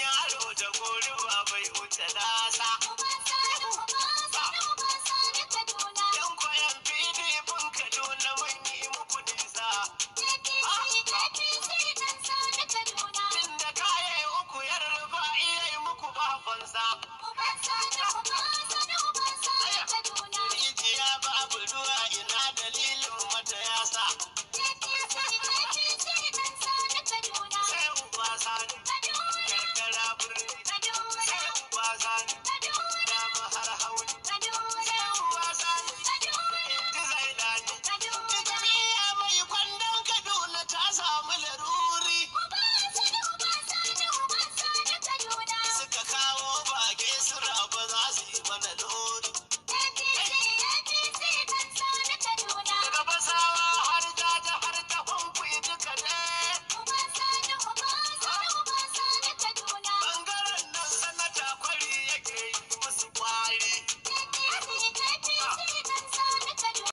yaro da goruwa bai wuce nasa. Yan koyan PDP Kaduna mun yi muku nisa. Inda kaye uku yarba iya yi muku babansa. Rijiya babu ruwa ina dalilin mata yasa. Sai uba sani, karkara birni, sai uba sani, dama har hauni.